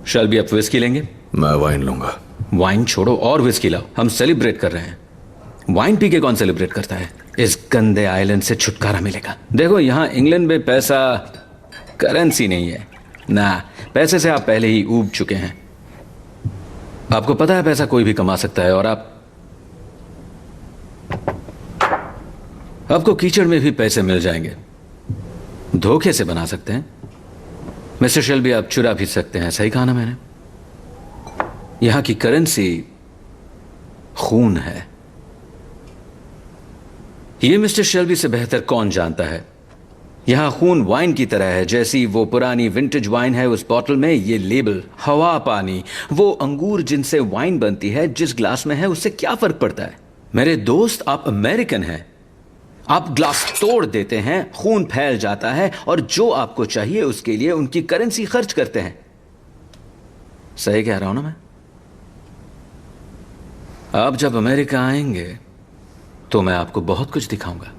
शैल भी आप विस्की लेंगे? मैं वाइन लूंगा। वाइन छोड़ो और विस्की लाओ, हम सेलिब्रेट कर रहे हैं। वाइन पी के कौन सेलिब्रेट करता है? इस गंदे आइलैंड से छुटकारा मिलेगा। देखो, यहां इंग्लैंड में पैसा करेंसी नहीं है ना, पैसे से आप पहले ही ऊब चुके हैं। आपको पता है पैसा कोई भी कमा सकता है, और आपको कीचड़ में भी पैसे मिल जाएंगे, धोखे से बना सकते हैं। मिस्टर शेल्बी, आप चुरा भी सकते हैं। सही कहा ना मैंने? यहां की करेंसी खून है। ये मिस्टर शेल्बी से बेहतर कौन जानता है। यहां खून वाइन की तरह है, जैसी वो पुरानी विंटेज वाइन है उस बॉटल में ये लेबल, हवा पानी, वो अंगूर जिनसे वाइन बनती है जिस ग्लास में है उससे क्या फर्क पड़ता है। मेरे दोस्त, आप अमेरिकन हैं, आप ग्लास तोड़ देते हैं, खून फैल जाता है और जो आपको चाहिए उसके लिए उनकी करेंसी खर्च करते हैं। सही कह रहा हूं ना मैं? आप जब अमेरिका आएंगे तो मैं आपको बहुत कुछ दिखाऊंगा।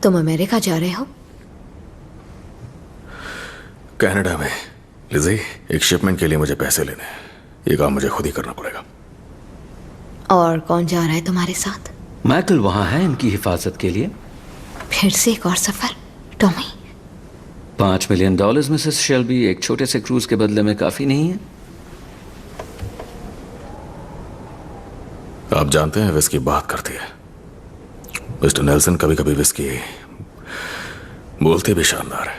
तुम अमेरिका जा रहे हो? कनाडा में लिज़ी, एक शिपमेंट के लिए मुझे पैसे लेने हैं। ये काम मुझे खुद ही करना पड़ेगा। और कौन जा रहा है तुम्हारे साथ? माइकल वहां है इनकी हिफाजत के लिए। फिर से एक और सफर, टॉमी? $5 मिलियन मिसेस शेल्बी एक छोटे से क्रूज के बदले में काफी नहीं है। आप जानते हैं विस्की बात करती है। मिस्टर नेल्सन कभी कभी विस्की बोलते भी शानदार है,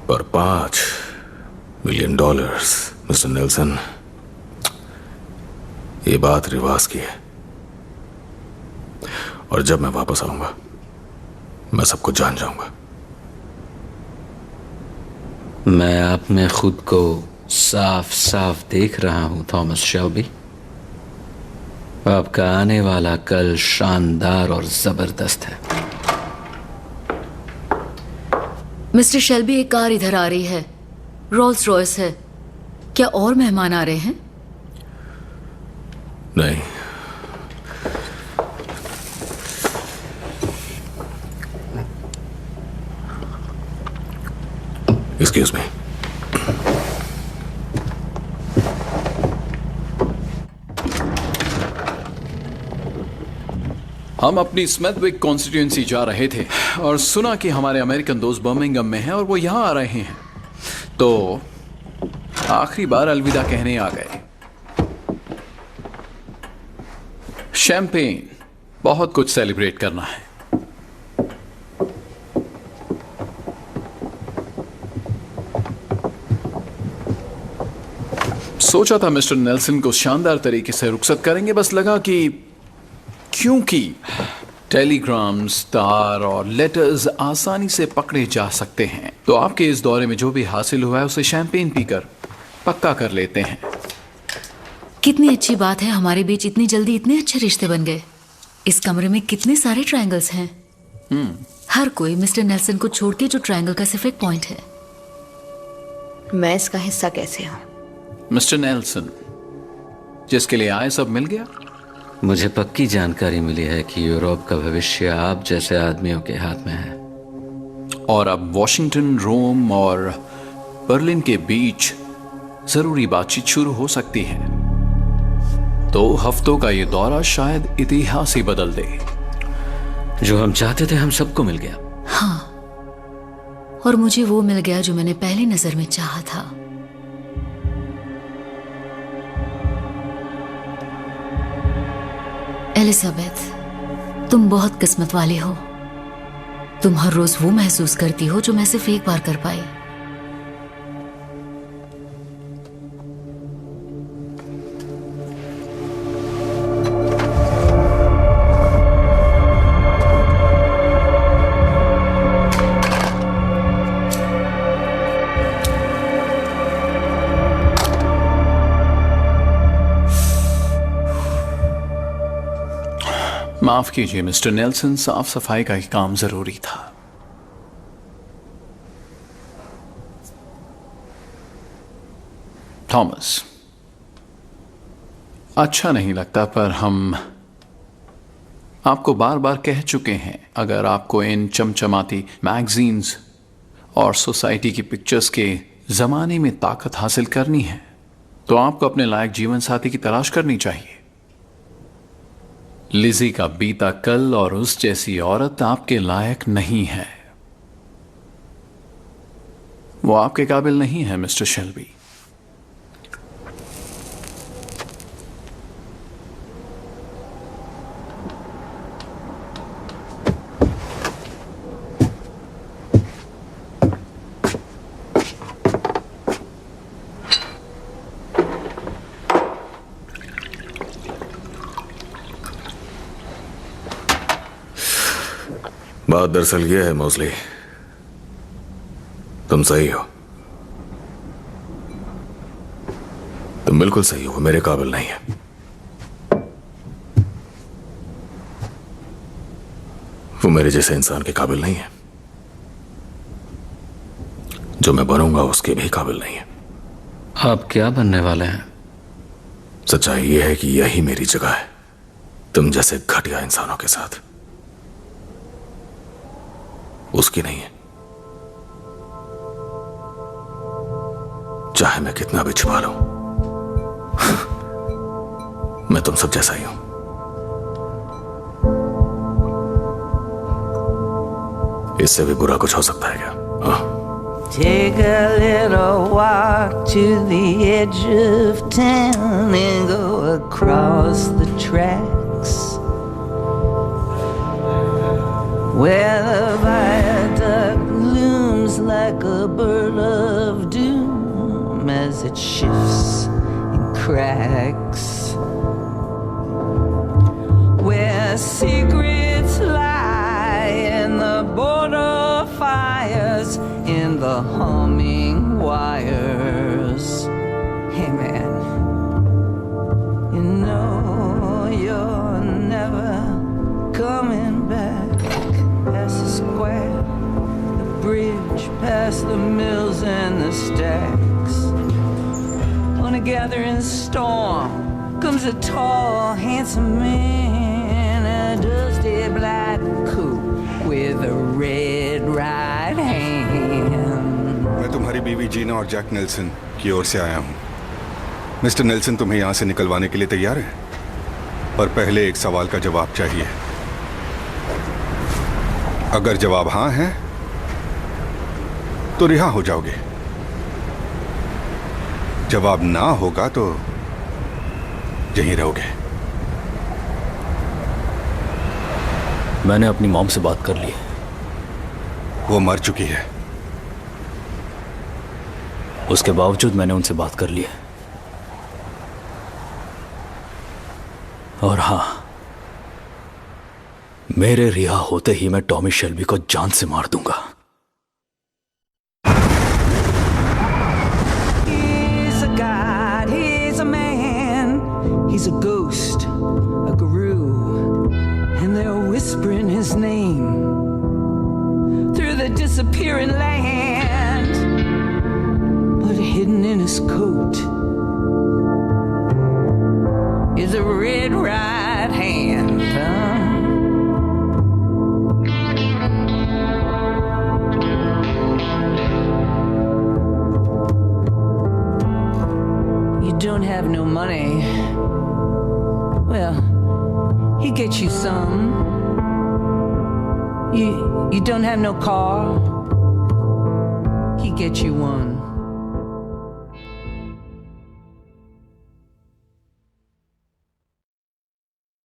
पर $5 मिलियन मिस्टर नेल्सन, ये बात रिवाज की है। और जब मैं वापस आऊंगा मैं सब कुछ जान जाऊंगा। मैं आप में खुद को साफ साफ देख रहा हूं थॉमस शेल्बी। आपका आने वाला कल शानदार और जबरदस्त है। मिस्टर शेल्बी, एक कार इधर आ रही है, रोल्स रॉयस है। क्या और मेहमान आ रहे हैं? नहीं, एक्सक्यूज मी। हम अपनी स्मिथविक कॉन्स्टिट्यूएंसी जा रहे थे और सुना कि हमारे अमेरिकन दोस्त बर्मिंघम में हैं और वो यहां आ रहे हैं, तो आखिरी बार अलविदा कहने आ गए। शैंपेन, बहुत कुछ सेलिब्रेट करना है। सोचा था मिस्टर नेल्सन को शानदार तरीके से रुखसत करेंगे, बस लगा कि क्योंकि टेलीग्राम्स, तार और लेटर्स आसानी से पकड़े जा सकते हैं, तो आपके इस दौरे में जो भी हासिल हुआ है उसे शैंपेन पीकर पक्का कर लेते हैं। कितनी अच्छी बात है, हमारे बीच इतनी जल्दी इतने अच्छे रिश्ते बन गए। इस कमरे में कितने सारे ट्रायंगल्स हैं। हर कोई मिस्टर नेल्सन को छोड़ के जो ट्रायंगल का सिर्फ एक पॉइंट है। मैं इसका हिस्सा कैसे हूं? मिस्टर नेल्सन, जिसके लिए आए सब मिल गया। मुझे पक्की जानकारी मिली है कि यूरोप का भविष्य आप जैसे आदमियों के हाथ में है। और अब वॉशिंगटन, रोम और बर्लिन के बीच जरूरी बातचीत शुरू हो सकती है। 2 हफ्तों का ये दौरा शायद इतिहास ही बदल दे। जो हम चाहते थे हम सबको मिल गया। हाँ, और मुझे वो मिल गया जो मैंने पहली नजर में चाहा था। एलिजाबेथ, तुम बहुत किस्मत वाली हो। तुम हर रोज वो महसूस करती हो जो मैं सिर्फ एक बार कर पाई। माफ कीजिए मिस्टर नेल्सन, साफ सफाई का ही काम जरूरी था। थॉमस, अच्छा नहीं लगता पर हम आपको बार बार कह चुके हैं, अगर आपको इन चमचमाती मैगजीन्स और सोसाइटी की पिक्चर्स के जमाने में ताकत हासिल करनी है तो आपको अपने लायक जीवन साथी की तलाश करनी चाहिए। लिज़ी का बीता कल और उस जैसी औरत आपके लायक नहीं है। वो आपके काबिल नहीं है मिस्टर शेल्बी। बात दरअसल ये है मोस्टली, तुम सही हो, तुम बिल्कुल सही हो, वो मेरे काबिल नहीं है। वो मेरे जैसे इंसान के काबिल नहीं है। जो मैं बनूंगा उसके भी काबिल नहीं है। आप क्या बनने वाले हैं? सच्चाई यह है कि यही मेरी जगह है, तुम जैसे घटिया इंसानों के साथ। उसकी नहीं है। चाहे मैं कितना भी छुपा लूं, मैं तुम सब जैसा ही हूं। इससे भी बुरा कुछ हो सकता है क्या? Take a little walk to the edge of town and go across the tracks where the viaduct looms like a bird of doom as it shifts and cracks, where secrets lie in the border fires, in the humming wires. Hey man, you know you're never coming back. Past the square, the bridge, past the mills and the stacks. On a gathering storm comes a tall, handsome man, a dusty black coupe with a red right hand. मैं तुम्हारी बीवी जीना और जैक नेल्सन की ओर से आया हूं। मिस्टर नेल्सन तुम्हें यहां से निकलवाने के लिए तैयार है, पर पहले एक सवाल का जवाब चाहिए। अगर जवाब हां है तो रिहा हो जाओगे, जवाब ना होगा तो यहीं रहोगे। मैंने अपनी मॉम से बात कर ली, वो मर चुकी है। उसके बावजूद मैंने उनसे बात कर ली है। और हाँ, मेरे रिहा होते ही मैं टॉमी शेल्बी को जान से मार दूंगा। He's a god, he's a man, he's a ghost, a guru, and they're whispering his name through the disappearing land, but hidden in his coat is a red right hand. You don't have no money. Well, he gets you some. You don't have no car. He gets you one.